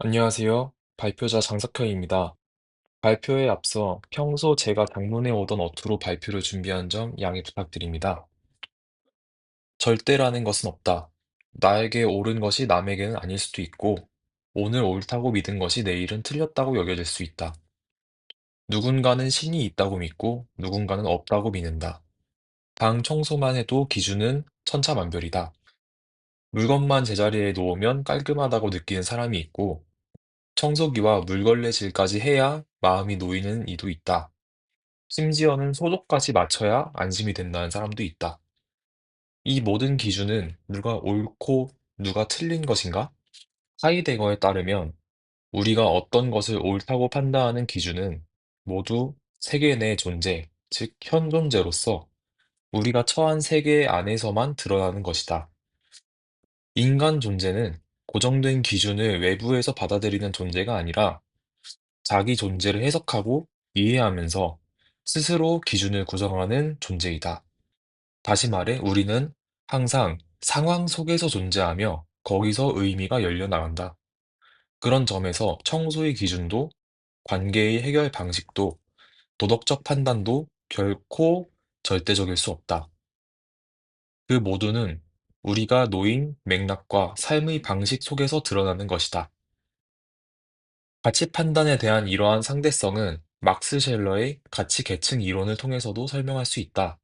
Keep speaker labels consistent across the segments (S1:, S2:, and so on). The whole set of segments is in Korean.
S1: 안녕하세요. 발표자 장석현입니다. 발표에 앞서 평소 제가 장문해 오던 어투로 발표를 준비한 점 양해 부탁드립니다. 절대라는 것은 없다. 나에게 옳은 것이 남에게는 아닐 수도 있고, 오늘 옳다고 믿은 것이 내일은 틀렸다고 여겨질 수 있다. 누군가는 신이 있다고 믿고, 누군가는 없다고 믿는다. 방 청소만 해도 기준은 천차만별이다. 물건만 제자리에 놓으면 깔끔하다고 느끼는 사람이 있고, 청소기와 물걸레질까지 해야 마음이 놓이는 이도 있다. 심지어는 소독까지 맞춰야 안심이 된다는 사람도 있다. 이 모든 기준은 누가 옳고 누가 틀린 것인가? 하이데거에 따르면 우리가 어떤 것을 옳다고 판단하는 기준은 모두 세계 내 존재, 즉 현존재로서 우리가 처한 세계 안에서만 드러나는 것이다. 인간 존재는 고정된 기준을 외부에서 받아들이는 존재가 아니라 자기 존재를 해석하고 이해하면서 스스로 기준을 구성하는 존재이다. 다시 말해, 우리는 항상 상황 속에서 존재하며 거기서 의미가 열려나간다. 그런 점에서 청소의 기준도, 관계의 해결 방식도, 도덕적 판단도 결코 절대적일 수 없다. 그 모두는 우리가 놓인 맥락과 삶의 방식 속에서 드러나는 것이다. 가치 판단에 대한 이러한 상대성은 막스 셸러의 가치 계층 이론을 통해서도 설명할 수 있다.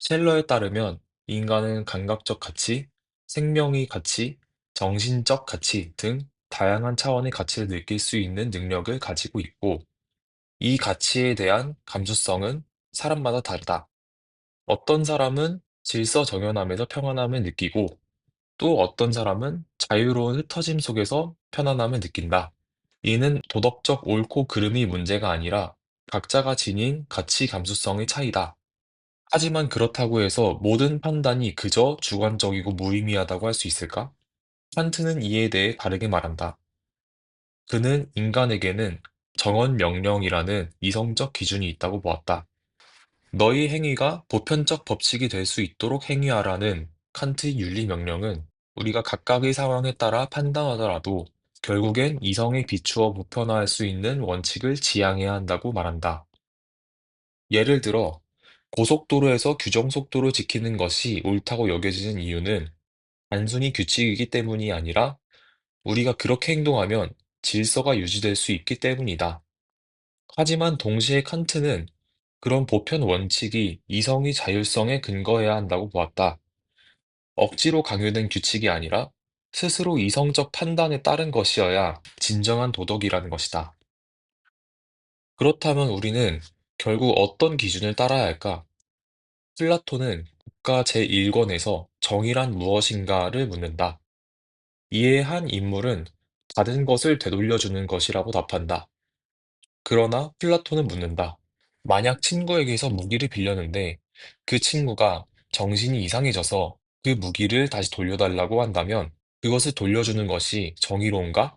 S1: 셸러에 따르면 인간은 감각적 가치, 생명의 가치, 정신적 가치 등 다양한 차원의 가치를 느낄 수 있는 능력을 가지고 있고, 이 가치에 대한 감수성은 사람마다 다르다. 어떤 사람은 질서정연함에서 평안함을 느끼고, 또 어떤 사람은 자유로운 흩어짐 속에서 편안함을 느낀다. 이는 도덕적 옳고 그름이 문제가 아니라 각자가 지닌 가치 감수성의 차이다. 하지만 그렇다고 해서 모든 판단이 그저 주관적이고 무의미하다고 할 수 있을까? 칸트는 이에 대해 다르게 말한다. 그는 인간에게는 정언 명령이라는 이성적 기준이 있다고 보았다. 너희 행위가 보편적 법칙이 될 수 있도록 행위하라는 칸트의 윤리 명령은 우리가 각각의 상황에 따라 판단하더라도 결국엔 이성에 비추어 보편화할 수 있는 원칙을 지향해야 한다고 말한다. 예를 들어, 고속도로에서 규정 속도를 지키는 것이 옳다고 여겨지는 이유는 단순히 규칙이기 때문이 아니라 우리가 그렇게 행동하면 질서가 유지될 수 있기 때문이다. 하지만 동시에 칸트는 그런 보편 원칙이 이성의 자율성에 근거해야 한다고 보았다. 억지로 강요된 규칙이 아니라 스스로 이성적 판단에 따른 것이어야 진정한 도덕이라는 것이다. 그렇다면 우리는 결국 어떤 기준을 따라야 할까? 플라톤은 국가 제1권에서 정의란 무엇인가를 묻는다. 이에 한 인물은 다른 것을 되돌려주는 것이라고 답한다. 그러나 플라톤은 묻는다. 만약 친구에게서 무기를 빌렸는데 그 친구가 정신이 이상해져서 그 무기를 다시 돌려달라고 한다면 그것을 돌려주는 것이 정의로운가?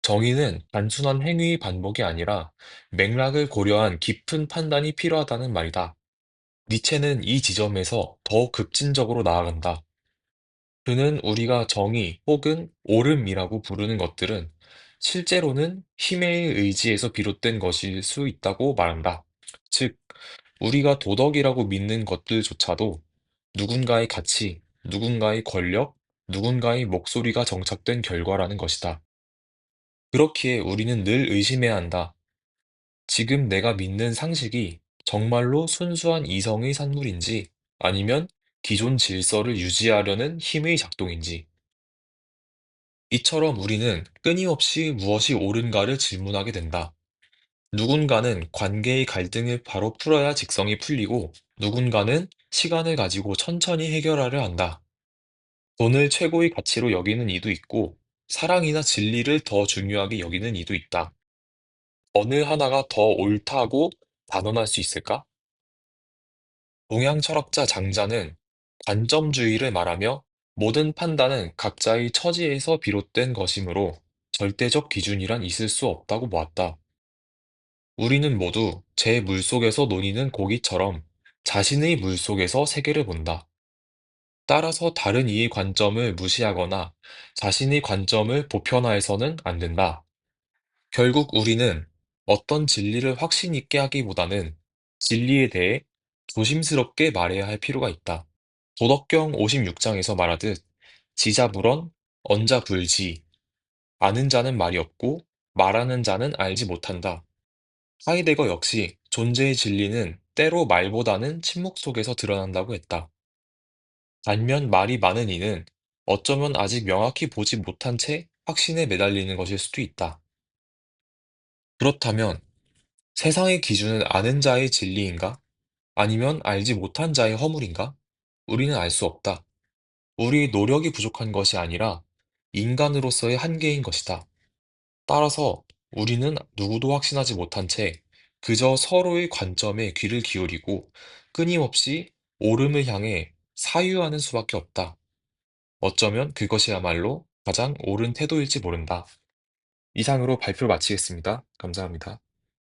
S1: 정의는 단순한 행위의 반복이 아니라 맥락을 고려한 깊은 판단이 필요하다는 말이다. 니체는 이 지점에서 더 급진적으로 나아간다. 그는 우리가 정의 혹은 옳음이라고 부르는 것들은 실제로는 힘의 의지에서 비롯된 것일 수 있다고 말한다. 즉, 우리가 도덕이라고 믿는 것들조차도 누군가의 가치, 누군가의 권력, 누군가의 목소리가 정착된 결과라는 것이다. 그렇기에 우리는 늘 의심해야 한다. 지금 내가 믿는 상식이 정말로 순수한 이성의 산물인지 아니면 기존 질서를 유지하려는 힘의 작동인지. 이처럼 우리는 끊임없이 무엇이 옳은가를 질문하게 된다. 누군가는 관계의 갈등을 바로 풀어야 직성이 풀리고 누군가는 시간을 가지고 천천히 해결하려 한다. 돈을 최고의 가치로 여기는 이도 있고 사랑이나 진리를 더 중요하게 여기는 이도 있다. 어느 하나가 더 옳다고 단언할 수 있을까? 동양 철학자 장자는 관점주의를 말하며 모든 판단은 각자의 처지에서 비롯된 것이므로 절대적 기준이란 있을 수 없다고 보았다. 우리는 모두 제 물속에서 논이는 고기처럼 자신의 물속에서 세계를 본다. 따라서 다른 이의 관점을 무시하거나 자신의 관점을 보편화해서는 안 된다. 결국 우리는 어떤 진리를 확신 있게 하기보다는 진리에 대해 조심스럽게 말해야 할 필요가 있다. 도덕경 56장에서 말하듯 지자불언, 언자불지, 아는 자는 말이 없고 말하는 자는 알지 못한다. 하이데거 역시 존재의 진리는 때로 말보다는 침묵 속에서 드러난다고 했다. 반면 말이 많은 이는 어쩌면 아직 명확히 보지 못한 채 확신에 매달리는 것일 수도 있다. 그렇다면 세상의 기준은 아는 자의 진리인가? 아니면 알지 못한 자의 허물인가? 우리는 알 수 없다. 우리의 노력이 부족한 것이 아니라 인간으로서의 한계인 것이다. 따라서 우리는 누구도 확신하지 못한 채 그저 서로의 관점에 귀를 기울이고 끊임없이 옳음을 향해 사유하는 수밖에 없다. 어쩌면 그것이야말로 가장 옳은 태도일지 모른다. 이상으로 발표 마치겠습니다. 감사합니다.